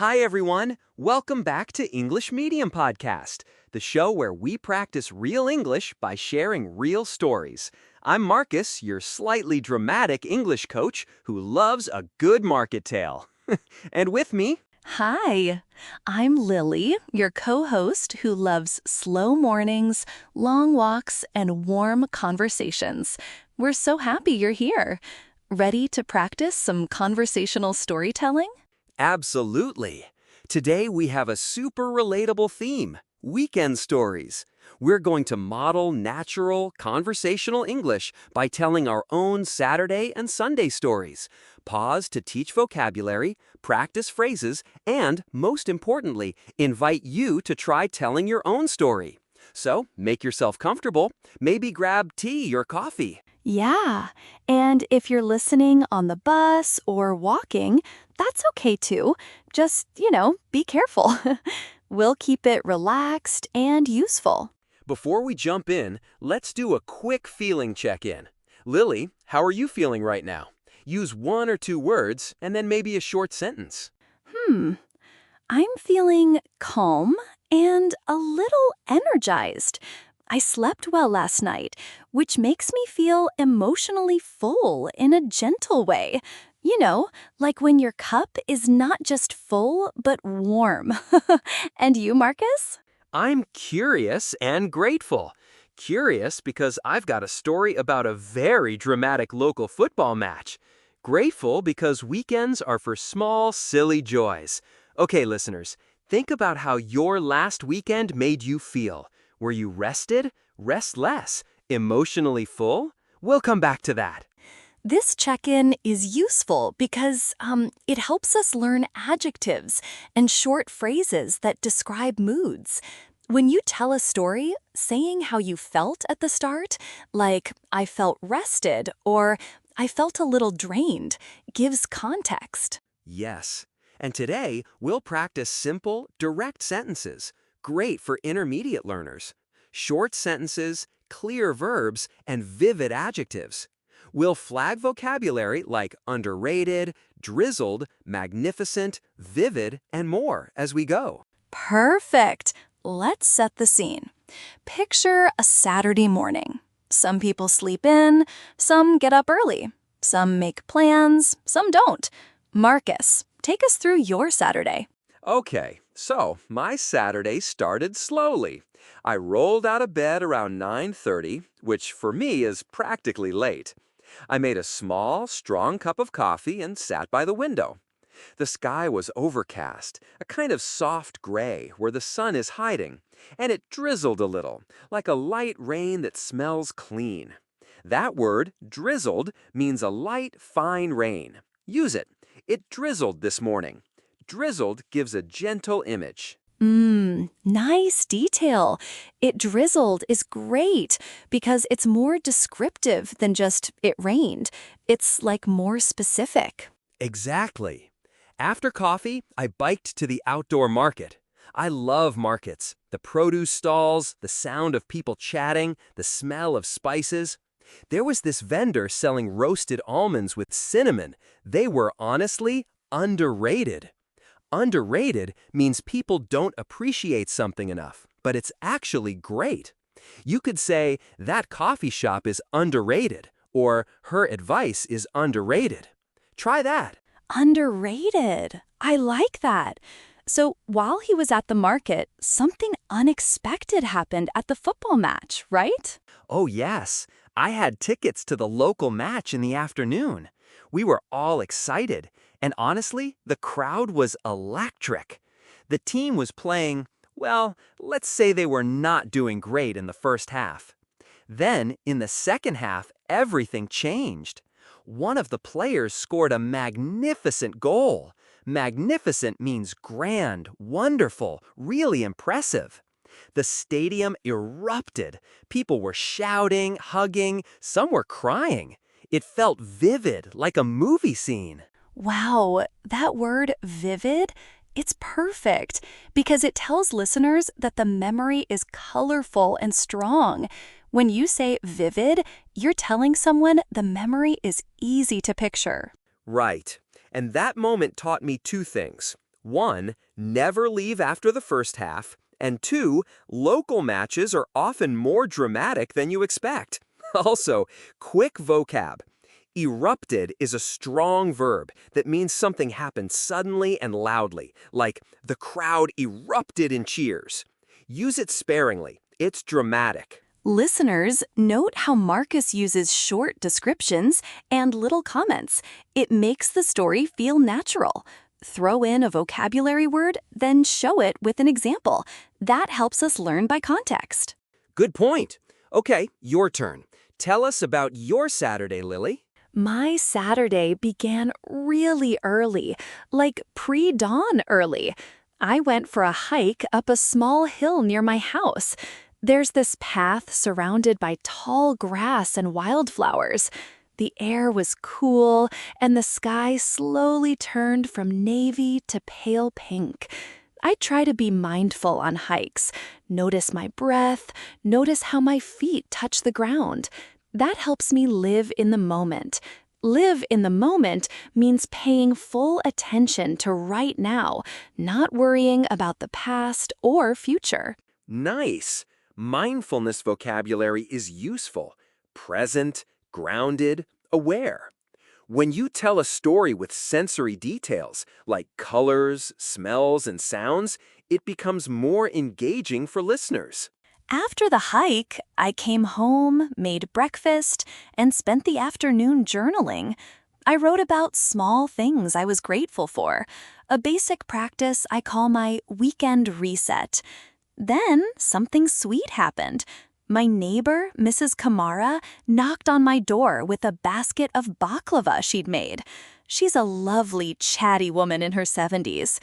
Hi, everyone. Welcome back to English Medium Podcast, the show where we practice real English by sharing real stories. I'm Marcus, your slightly dramatic English coach who loves a good market tale. And with me, Hi, I'm Lily, your co-host who loves slow mornings, long walks, and warm conversations. We're so happy you're here. Ready to practice some conversational storytelling? absolutely. Today we have a super relatable theme, weekend stories. We're going to model natural, conversational English by telling our own Saturday and Sunday stories. Pause to teach vocabulary, practice phrases, and, most importantly, invite you to try telling your own story. So, make yourself comfortable. Maybe grab tea or coffee. Yeah, and if you're listening on the bus or walking, that's okay too. Just, be careful. We'll keep it relaxed and useful. Before we jump in, let's do a quick feeling check-in. Lily, how are you feeling right now? Use one or two words, and then maybe a short sentence. I'm feeling calm and a little energized. I slept well last night, which makes me feel emotionally full in a gentle way. Like when your cup is not just full, but warm. And you, Marcus? I'm curious and grateful. Curious because I've got a story about a very dramatic local football match. Grateful because weekends are for small, silly joys. Okay, listeners, think about how your last weekend made you feel. Were you rested, restless, emotionally full? We'll come back to that. This check-in is useful because it helps us learn adjectives and short phrases that describe moods. When you tell a story, saying how you felt at the start, like I felt rested or I felt a little drained, gives context. Yes. And today, we'll practice simple, direct sentences, great for intermediate learners. Short sentences, clear verbs, and vivid adjectives. We'll flag vocabulary like underrated, drizzled, magnificent, vivid, and more as we go. Perfect. Let's set the scene. Picture a Saturday morning. Some people sleep in, some get up early. Some make plans, some don't. Marcus, take us through your Saturday. Okay, so my Saturday started slowly. I rolled out of bed around 9:30, which for me is practically late. I made a small, strong cup of coffee and sat by the window. The sky was overcast, a kind of soft gray where the sun is hiding, and it drizzled a little, like a light rain that smells clean. That word, drizzled, means a light, fine rain. Use it. It drizzled this morning. Drizzled gives a gentle image. Nice detail. It drizzled is great because it's more descriptive than just it rained. It's like more specific. Exactly. After coffee, I biked to the outdoor market. I love markets. The produce stalls, the sound of people chatting, the smell of spices. There was this vendor selling roasted almonds with cinnamon. They were honestly underrated. Underrated means people don't appreciate something enough, but it's actually great. You could say, that coffee shop is underrated, or her advice is underrated. Try that. Underrated. I like that. So while he was at the market, something unexpected happened at the football match, right? Oh, yes. I had tickets to the local match in the afternoon. We were all excited, and honestly, the crowd was electric. The team was playing, well, let's say they were not doing great in the first half. Then, in the second half, everything changed. One of the players scored a magnificent goal. Magnificent means grand, wonderful, really impressive. The stadium erupted. People were shouting, hugging, some were crying. It felt vivid, like a movie scene. Wow, that word vivid, it's perfect because it tells listeners that the memory is colorful and strong. When you say vivid, you're telling someone the memory is easy to picture. Right. And that moment taught me two things. 1. Never leave after the first half, and 2. Local matches are often more dramatic than you expect. Also, quick vocab. Erupted is a strong verb that means something happened suddenly and loudly, like the crowd erupted in cheers. Use it sparingly. It's dramatic. Listeners, note how Marcus uses short descriptions and little comments. It makes the story feel natural. Throw in a vocabulary word, then show it with an example. That helps us learn by context. Good point. Okay, your turn. Tell us about your Saturday, Lily. My Saturday began really early, like pre-dawn early. I went for a hike up a small hill near my house. There's this path surrounded by tall grass and wildflowers. The air was cool, and the sky slowly turned from navy to pale pink. I try to be mindful on hikes. Notice my breath, notice how my feet touch the ground. That helps me live in the moment. Live in the moment means paying full attention to right now, not worrying about the past or future. Nice. Mindfulness vocabulary is useful. Present, grounded, aware. When you tell a story with sensory details, like colors, smells, and sounds, it becomes more engaging for listeners. After the hike, I came home, made breakfast, and spent the afternoon journaling. I wrote about small things I was grateful for, a basic practice I call my weekend reset. Then something sweet happened. My neighbor, Mrs. Kamara, knocked on my door with a basket of baklava she'd made. She's a lovely, chatty woman in her 70s.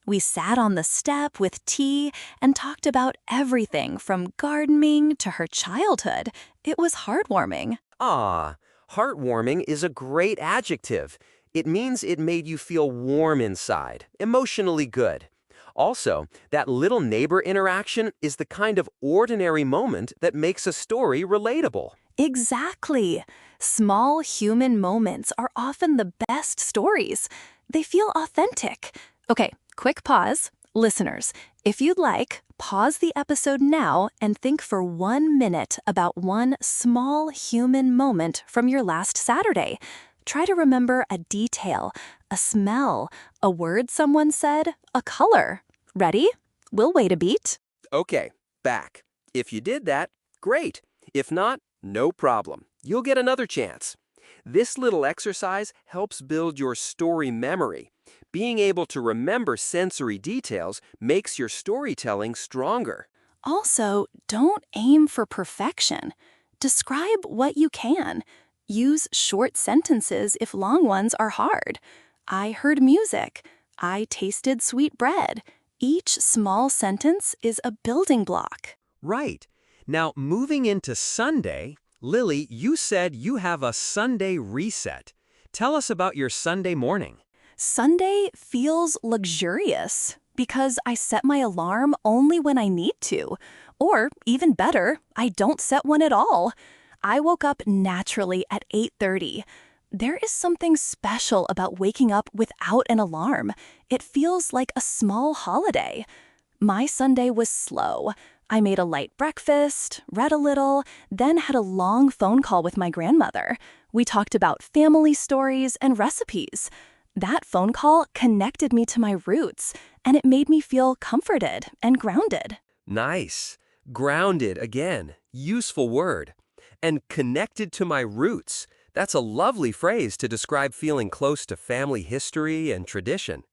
We sat on the step with tea and talked about everything from gardening to her childhood. It was heartwarming. Ah, heartwarming is a great adjective. It means it made you feel warm inside, emotionally good. Also, that little neighbor interaction is the kind of ordinary moment that makes a story relatable. Exactly. Small human moments are often the best stories. They feel authentic. Okay, quick pause. Listeners, if you'd like, pause the episode now and think for 1 minute about one small human moment from your last Saturday. Try to remember a detail, a smell, a word someone said, a color. Ready? We'll wait a beat. Okay, back. If you did that, great. If not, no problem. You'll get another chance. This little exercise helps build your story memory. Being able to remember sensory details makes your storytelling stronger. Also, don't aim for perfection. Describe what you can. Use short sentences if long ones are hard. I heard music. I tasted sweet bread. Each small sentence is a building block. Right. Now, moving into Sunday, Lily, you said you have a Sunday reset. Tell us about your Sunday morning. Sunday feels luxurious because I set my alarm only when I need to. Or, even better, I don't set one at all. I woke up naturally at 8:30. There is something special about waking up without an alarm. It feels like a small holiday. My Sunday was slow. I made a light breakfast, read a little, then had a long phone call with my grandmother. We talked about family stories and recipes. That phone call connected me to my roots, and it made me feel comforted and grounded. Nice. Grounded again. Useful word. And connected to my roots. That's a lovely phrase to describe feeling close to family history and tradition.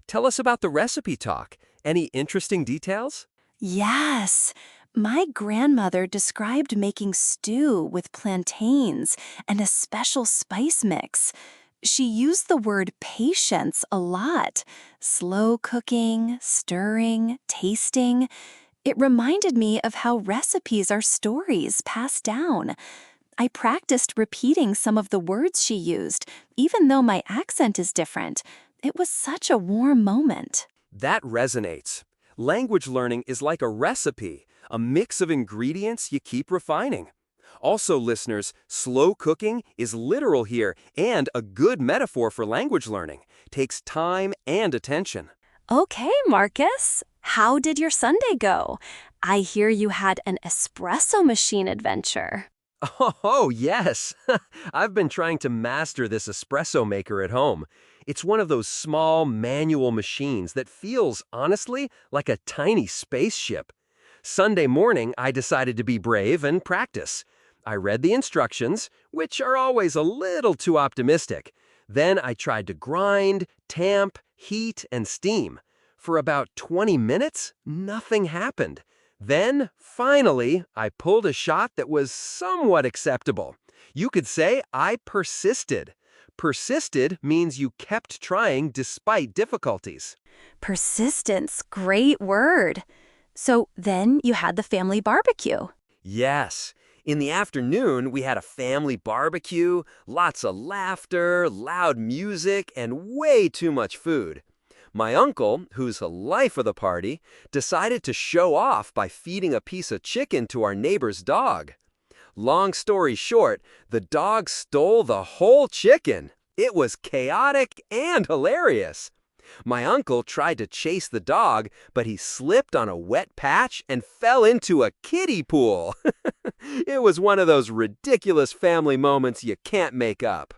Tell us about the recipe talk. Any interesting details? Yes. My grandmother described making stew with plantains and a special spice mix. She used the word patience a lot. Slow cooking, stirring, tasting. It reminded me of how recipes are stories passed down. I practiced repeating some of the words she used, even though my accent is different. It was such a warm moment. That resonates. Language learning is like a recipe, a mix of ingredients you keep refining. Also, listeners, slow cooking is literal here and a good metaphor for language learning. Takes time and attention. Okay, Marcus. How did your Sunday go? I hear you had an espresso machine adventure. Oh, yes. I've been trying to master this espresso maker at home. It's one of those small manual machines that feels, honestly, like a tiny spaceship. Sunday morning, I decided to be brave and practice. I read the instructions, which are always a little too optimistic. Then I tried to grind, tamp, heat, and steam. For about 20 minutes, nothing happened. Then, finally, I pulled a shot that was somewhat acceptable. You could say I persisted. Persisted means you kept trying despite difficulties. Persistence, great word. So then you had the family barbecue. Yes. In the afternoon, we had a family barbecue, lots of laughter, loud music, and way too much food. My uncle, who's the life of the party, decided to show off by feeding a piece of chicken to our neighbor's dog. Long story short, the dog stole the whole chicken. It was chaotic and hilarious. My uncle tried to chase the dog, but he slipped on a wet patch and fell into a kiddie pool. It was one of those ridiculous family moments you can't make up.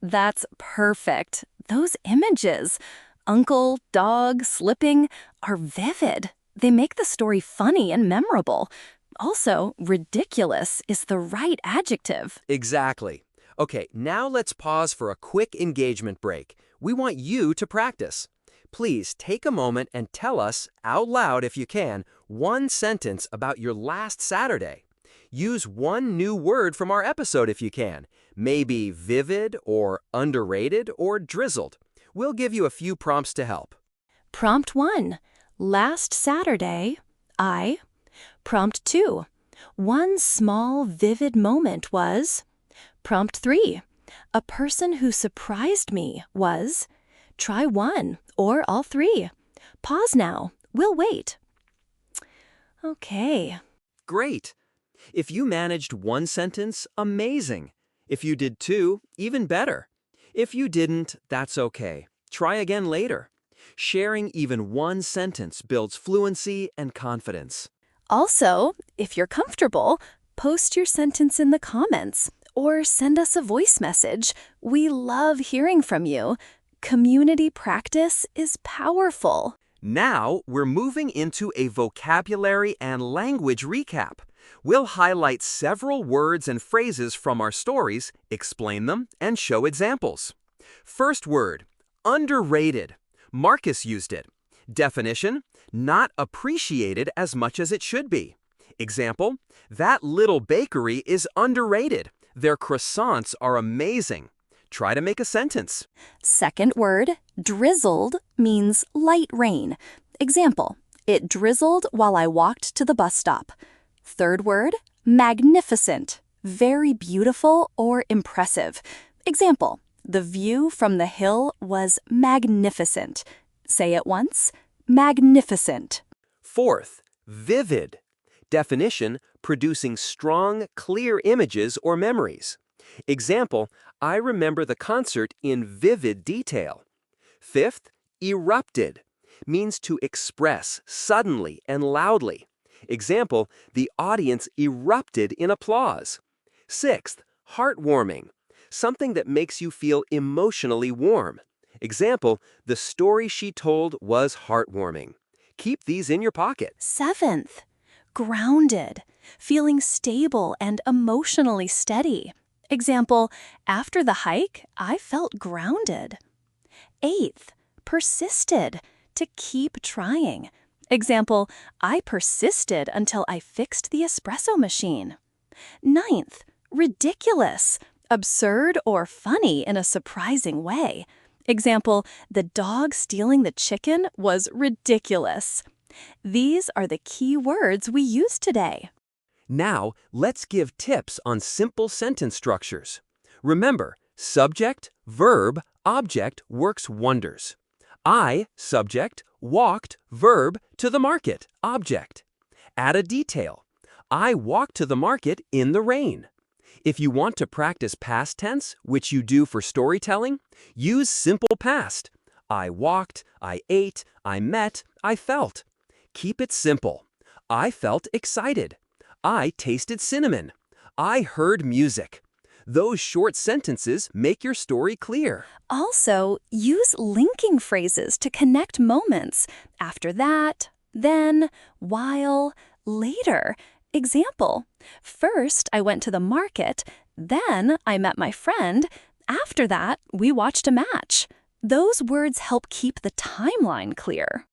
That's perfect. Those images, uncle, dog, slipping, are vivid. They make the story funny and memorable. Also, ridiculous is the right adjective. Exactly. Okay, now let's pause for a quick engagement break. We want you to practice. Please take a moment and tell us, out loud if you can, one sentence about your last Saturday. Use one new word from our episode if you can. Maybe vivid or underrated or drizzled. We'll give you a few prompts to help. Prompt 1. Last Saturday, I. Prompt 2. One small, vivid moment was. Prompt 3. A person who surprised me was. Try one or all three. Pause now. We'll wait. Okay. Great. If you managed one sentence, amazing. If you did two, even better. If you didn't, that's okay. Try again later. Sharing even one sentence builds fluency and confidence. Also, if you're comfortable, post your sentence in the comments or send us a voice message. We love hearing from you. Community practice is powerful. Now, we're moving into a vocabulary and language recap. We'll highlight several words and phrases from our stories, explain them, and show examples. First word, underrated. Marcus used it. Definition, not appreciated as much as it should be. Example, that little bakery is underrated. Their croissants are amazing. Try to make a sentence. Second word, drizzled, means light rain. Example, it drizzled while I walked to the bus stop. Third word, magnificent, very beautiful or impressive. Example, the view from the hill was magnificent. Say it once, magnificent. Fourth, vivid. Definition, producing strong, clear images or memories. Example, I remember the concert in vivid detail. Fifth, erupted, means to express suddenly and loudly. Example, the audience erupted in applause. Sixth, heartwarming, something that makes you feel emotionally warm. Example, the story she told was heartwarming. Keep these in your pocket. Seventh, grounded, feeling stable and emotionally steady. Example, after the hike, I felt grounded. Eighth, persisted, to keep trying. Example, I persisted until I fixed the espresso machine. Ninth, ridiculous, absurd or funny in a surprising way. Example, the dog stealing the chicken was ridiculous. These are the key words we use today. Now, let's give tips on simple sentence structures. Remember, subject, verb, object works wonders. I, subject, walked, verb, to the market, object. Add a detail. I walked to the market in the rain. If you want to practice past tense, which you do for storytelling, use simple past. I walked, I ate, I met, I felt. Keep it simple. I felt excited. I tasted cinnamon. I heard music. Those short sentences make your story clear. Also, use linking phrases to connect moments. After that, then, while, later. Example, first I went to the market, then I met my friend, after that we watched a match. Those words help keep the timeline clear.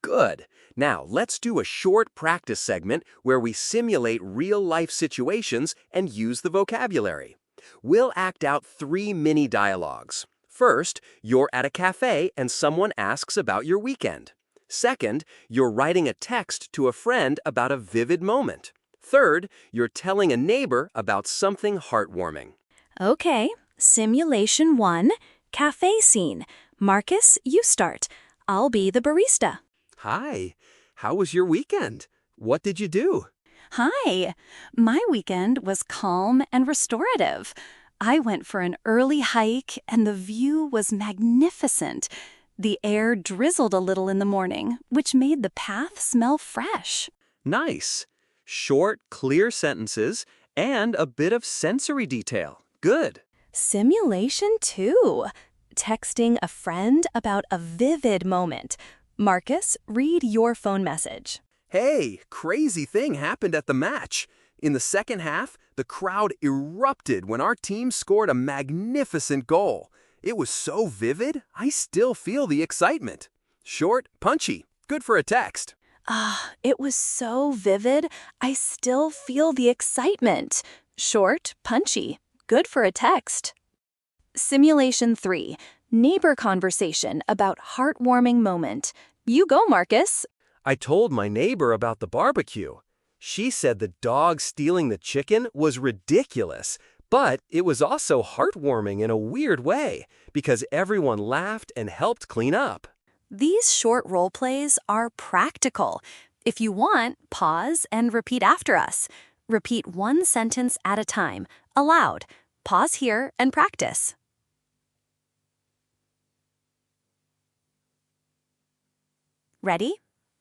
Good. Now, let's do a short practice segment where we simulate real-life situations and use the vocabulary. We'll act out 3 mini dialogues. First, you're at a cafe and someone asks about your weekend. Second, you're writing a text to a friend about a vivid moment. Third, you're telling a neighbor about something heartwarming. Okay, simulation 1, cafe scene. Marcus, you start. I'll be the barista. Hi, how was your weekend? What did you do? Hi, my weekend was calm and restorative. I went for an early hike and the view was magnificent. The air drizzled a little in the morning, which made the path smell fresh. Nice. Short, clear sentences and a bit of sensory detail. Good. Simulation 2, texting a friend about a vivid moment. Marcus, read your phone message. Hey, crazy thing happened at the match. In the second half, the crowd erupted when our team scored a magnificent goal. It was so vivid, I still feel the excitement. Short, punchy, good for a text. It was so vivid, I still feel the excitement. Short, punchy, good for a text. Simulation 3, neighbor conversation about heartwarming moment. You go, Marcus. I told my neighbor about the barbecue. She said the dog stealing the chicken was ridiculous, but it was also heartwarming in a weird way because everyone laughed and helped clean up. These short role plays are practical. If you want, pause and repeat after us. Repeat one sentence at a time, aloud. Pause here and practice. Ready?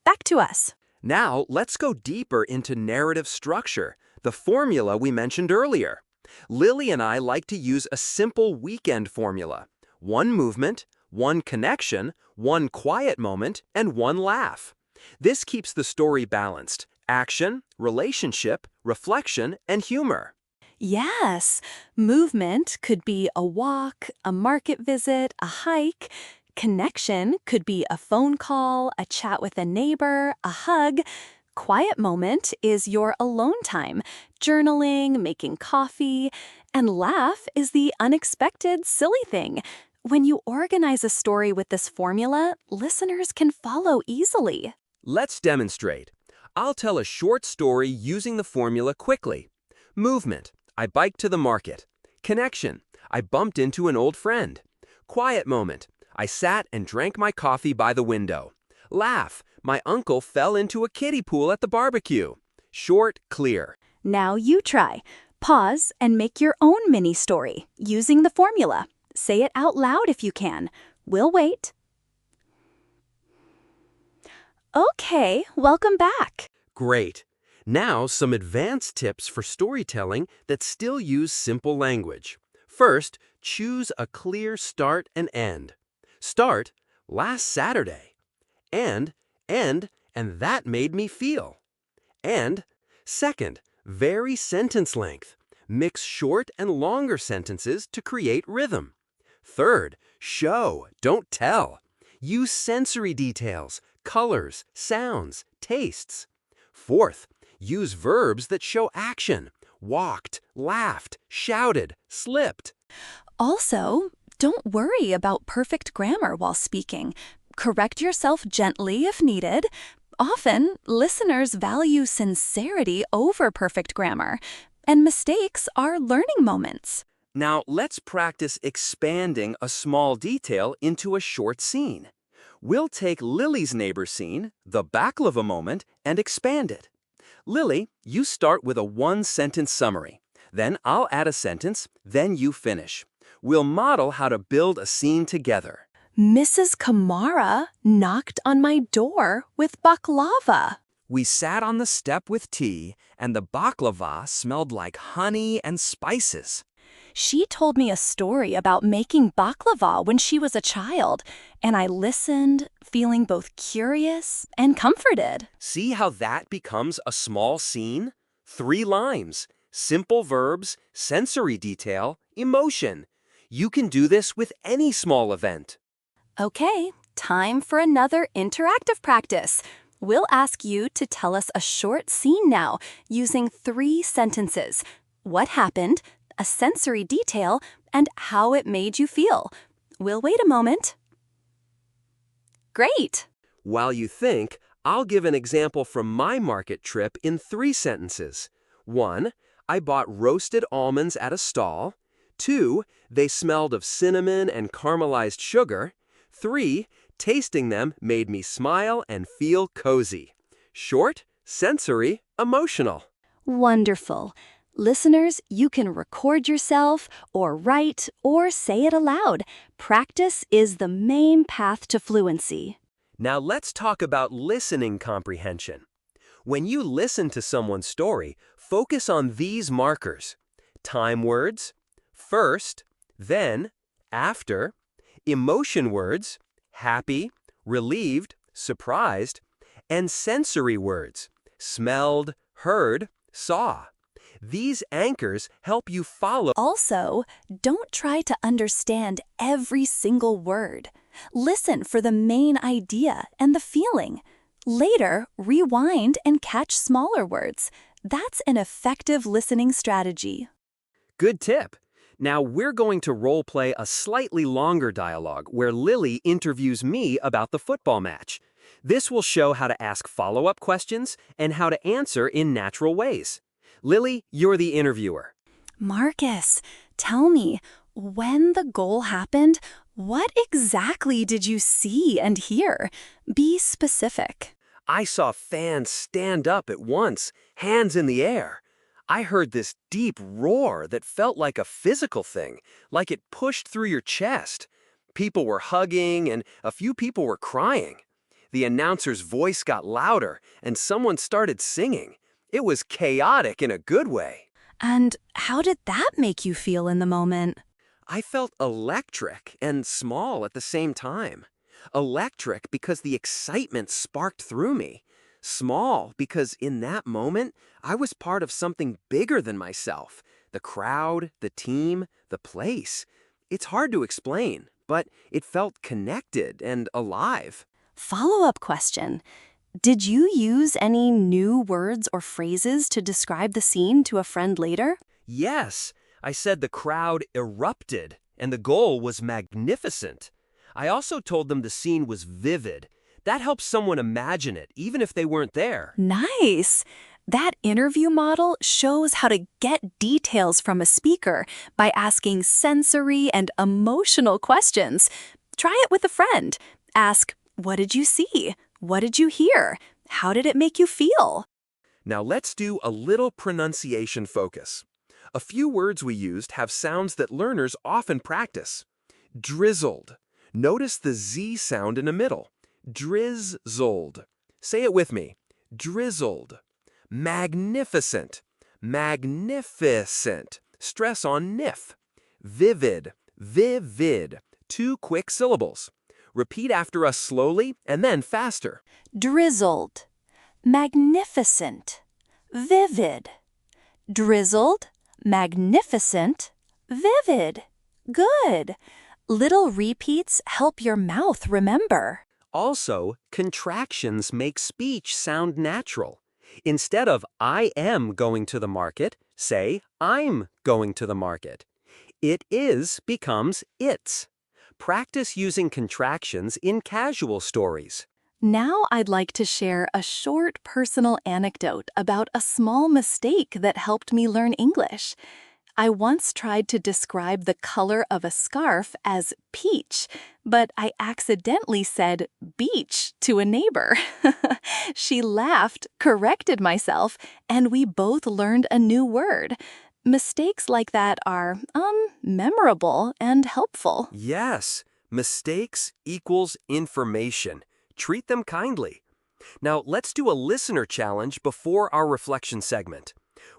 Back to us. Now, let's go deeper into narrative structure, the formula we mentioned earlier. Lily and I like to use a simple weekend formula. One movement, one connection, one quiet moment, and one laugh. This keeps the story balanced: action, relationship, reflection, and humor. Yes, movement could be a walk, a market visit, a hike. Connection could be a phone call, a chat with a neighbor, a hug. Quiet moment is your alone time, journaling, making coffee. And laugh is the unexpected, silly thing. When you organize a story with this formula, listeners can follow easily. Let's demonstrate. I'll tell a short story using the formula quickly. Movement: I biked to the market. Connection: I bumped into an old friend. Quiet moment: I sat and drank my coffee by the window. Laugh: my uncle fell into a kiddie pool at the barbecue. Short, clear. Now you try. Pause and make your own mini story using the formula. Say it out loud if you can. We'll wait. Okay, welcome back. Great. Now, some advanced tips for storytelling that still use simple language. First, choose a clear start and end. Start: last Saturday. End: and that made me feel. And second, vary sentence length. Mix short and longer sentences to create rhythm. Third, show, don't tell. Use sensory details, colors, sounds, tastes. Fourth, use verbs that show action: walked, laughed, shouted, slipped. Also, don't worry about perfect grammar while speaking. Correct yourself gently if needed. Often, listeners value sincerity over perfect grammar, and mistakes are learning moments. Now, let's practice expanding a small detail into a short scene. We'll take Lily's neighbor scene, the baklava moment, and expand it. Lily, you start with a one-sentence summary. Then I'll add a sentence, then you finish. We'll model how to build a scene together. Mrs. Kamara knocked on my door with baklava. We sat on the step with tea, and the baklava smelled like honey and spices. She told me a story about making baklava when she was a child, and I listened, feeling both curious and comforted. See how that becomes a small scene? 3 lines, simple verbs, sensory detail, emotion. You can do this with any small event. Okay, time for another interactive practice. We'll ask you to tell us a short scene now, using 3 sentences. What happened, a sensory detail, and how it made you feel. We'll wait a moment. Great! While you think, I'll give an example from my market trip in 3 sentences. 1. I bought roasted almonds at a stall. 2. They smelled of cinnamon and caramelized sugar. 3. Tasting them made me smile and feel cozy. Short, sensory, emotional. Wonderful. Listeners, you can record yourself, or write, or say it aloud. Practice is the main path to fluency. Now let's talk about listening comprehension. When you listen to someone's story, focus on these markers: time words, first, then, after, emotion words, happy, relieved, surprised, and sensory words, smelled, heard, saw. These anchors help you follow. Also, don't try to understand every single word. Listen for the main idea and the feeling. Later, rewind and catch smaller words. That's an effective listening strategy. Good tip. Now we're going to role play a slightly longer dialogue where Lily interviews me about the football match. This will show how to ask follow-up questions and how to answer in natural ways. Lily, you're the interviewer. Marcus, tell me, when the goal happened, what exactly did you see and hear? Be specific. I saw fans stand up at once, hands in the air. I heard this deep roar that felt like a physical thing, like it pushed through your chest. People were hugging and a few people were crying. The announcer's voice got louder and someone started singing. It was chaotic in a good way. And how did that make you feel in the moment? I felt electric and small at the same time. Electric because the excitement sparked through me. Small because in that moment, I was part of something bigger than myself. The crowd, the team, the place. It's hard to explain, but it felt connected and alive. Follow-up question. Did you use any new words or phrases to describe the scene to a friend later? Yes, I said the crowd erupted and the goal was magnificent. I also told them the scene was vivid. That helps someone imagine it, even if they weren't there. Nice! That interview model shows how to get details from a speaker by asking sensory and emotional questions. Try it with a friend. Ask, what did you see? What did you hear? How did it make you feel? Now let's do a little pronunciation focus. A few words we used have sounds that learners often practice. Drizzled. Notice the Z sound in the middle. Drizzled. Say it with me. Drizzled. Magnificent. Magnificent. Stress on nif. Vivid. Vivid. 2 quick syllables. Repeat after us slowly and then faster. Drizzled. Magnificent. Vivid. Drizzled. Magnificent. Vivid. Good. Little repeats help your mouth remember. Also, contractions make speech sound natural. Instead of I am going to the market, say I'm going to the market. It is becomes it's. Practice using contractions in casual stories. Now I'd like to share a short personal anecdote about a small mistake that helped me learn English. I once tried to describe the color of a scarf as peach, but I accidentally said beach to a neighbor. She laughed, corrected myself, and we both learned a new word. Mistakes like that are, memorable and helpful. Yes, Mistakes equals information. Treat them kindly. Now, let's do a listener challenge before our reflection segment.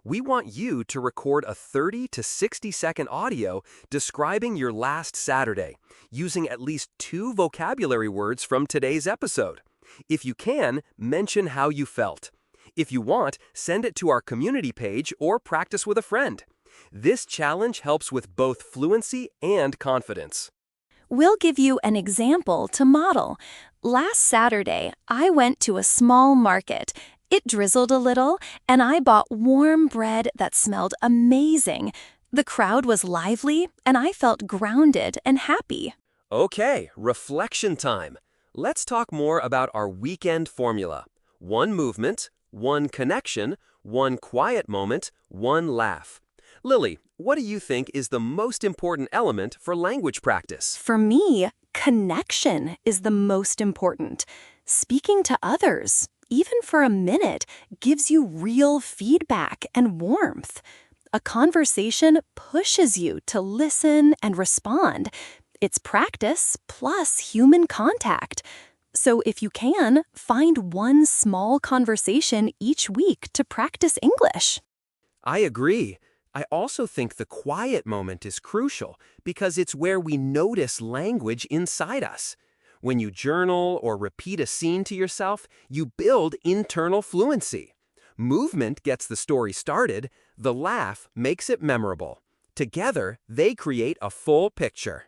We want you to record a 30 to 60-second audio describing your last Saturday, using at least 2 vocabulary words from today's episode. If you can, mention how you felt. If you want, send it to our community page or practice with a friend. This challenge helps with both fluency and confidence. We'll give you an example to model. Last Saturday, I went to a small market. It drizzled a little, and I bought warm bread that smelled amazing. The crowd was lively, and I felt grounded and happy. Okay, reflection time. Let's talk more about our weekend formula. 1 movement, 1 connection, 1 quiet moment, 1 laugh. Lily, what do you think is the most important element for language practice? For me, connection is the most important. Speaking to others, even for a minute, gives you real feedback and warmth. A conversation pushes you to listen and respond. It's practice plus human contact. So if you can, find 1 small conversation each week to practice English. I agree. I also think the quiet moment is crucial because it's where we notice language inside us. When you journal or repeat a scene to yourself, you build internal fluency. Movement gets the story started, the laugh makes it memorable. Together, they create a full picture.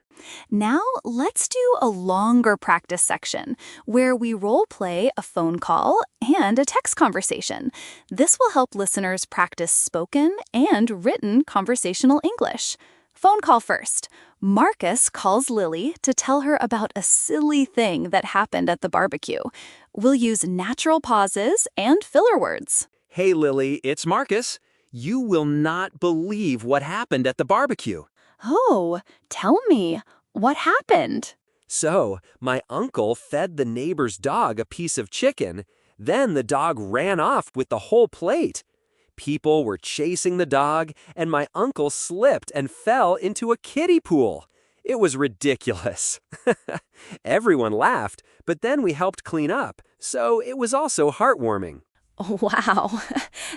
Now, let's do a longer practice section where we role-play a phone call and a text conversation. This will help listeners practice spoken and written conversational English. Phone call first. Marcus calls Lily to tell her about a silly thing that happened at the barbecue. We'll use natural pauses and filler words. Hey Lily, it's Marcus. You will not believe what happened at the barbecue. Oh, tell me, what happened? So, my uncle fed the neighbor's dog a piece of chicken, then the dog ran off with the whole plate. People were chasing the dog, and my uncle slipped and fell into a kiddie pool. It was ridiculous. Everyone laughed, but then we helped clean up, so it was also heartwarming. Wow,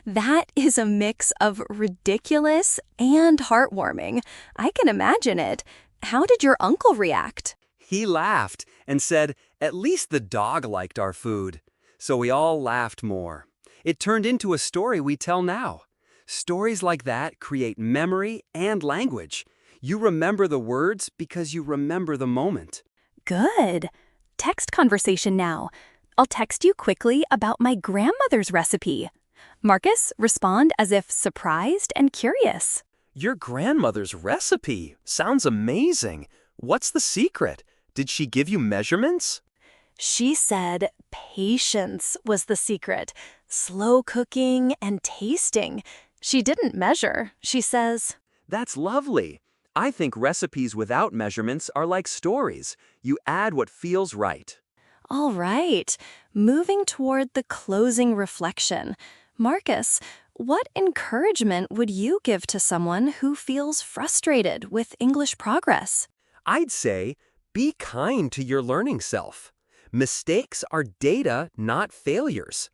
that is a mix of ridiculous and heartwarming. I can imagine it. How did your uncle react? He laughed and said, "At least the dog liked our food." So we all laughed more. It turned into a story we tell now. Stories like that create memory and language. You remember the words because you remember the moment. Good. Text conversation now. I'll text you quickly about my grandmother's recipe. Marcus, respond as if surprised and curious. Your grandmother's recipe sounds amazing. What's the secret? Did she give you measurements? She said patience was the secret. Slow cooking and tasting. She didn't measure, she says. That's lovely. I think recipes without measurements are like stories. You add what feels right. All right, moving toward the closing reflection. Marcus, what encouragement would you give to someone who feels frustrated with English progress? I'd say, be kind to your learning self. Mistakes are data, not failures.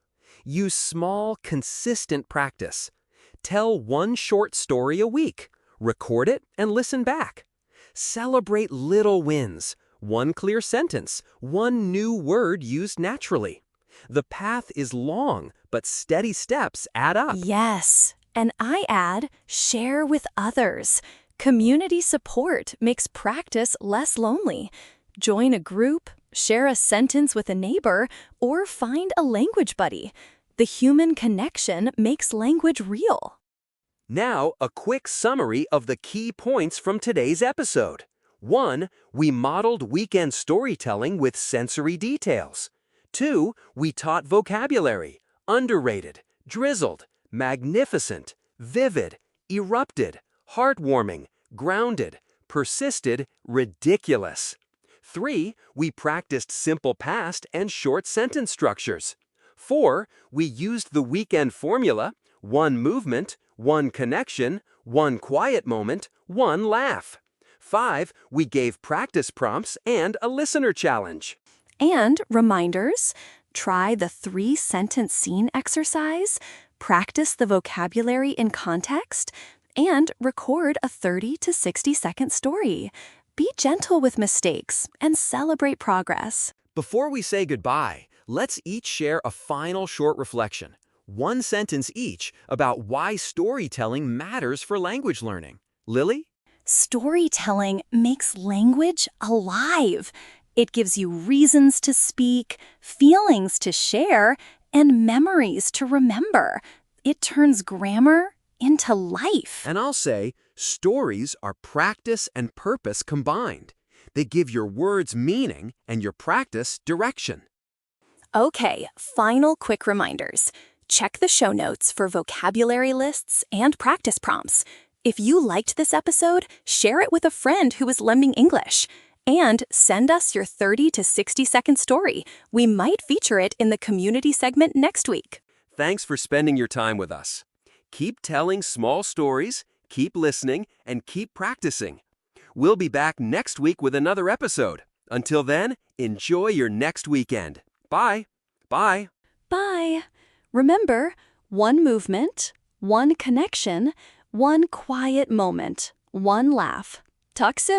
Use small, consistent practice. Tell 1 short story a week. Record it and listen back. Celebrate little wins. 1 clear sentence, 1 new word used naturally. The path is long, but steady steps add up. Yes, and I add, share with others. Community support makes practice less lonely. Join a group, share a sentence with a neighbor, or find a language buddy. The human connection makes language real. Now, a quick summary of the key points from today's episode. 1. We modeled weekend storytelling with sensory details. 2. We taught vocabulary, underrated, drizzled, magnificent, vivid, erupted, heartwarming, grounded, persisted, ridiculous. 3. We practiced simple past and short sentence structures. 4. We used the weekend formula, 1 movement, 1 connection, 1 quiet moment, 1 laugh. 5. We gave practice prompts and a listener challenge. And reminders, try the 3-sentence scene exercise, practice the vocabulary in context, and record a 30 to 60-second story. Be gentle with mistakes and celebrate progress. Before we say goodbye, let's each share a final short reflection. One sentence each about why storytelling matters for language learning. Lily? Storytelling makes language alive. It gives you reasons to speak, feelings to share, and memories to remember. It turns grammar into life. And I'll say, stories are practice and purpose combined. They give your words meaning and your practice direction. Okay, final quick reminders. Check the show notes for vocabulary lists and practice prompts. If you liked this episode, share it with a friend who is learning English. And send us your 30 to 60-second story. We might feature it in the community segment next week. Thanks for spending your time with us. Keep telling small stories, keep listening, and keep practicing. We'll be back next week with another episode. Until then, enjoy your next weekend. Bye. Bye. Bye. Remember, one movement, one connection, one quiet moment, one laugh. Talk soon.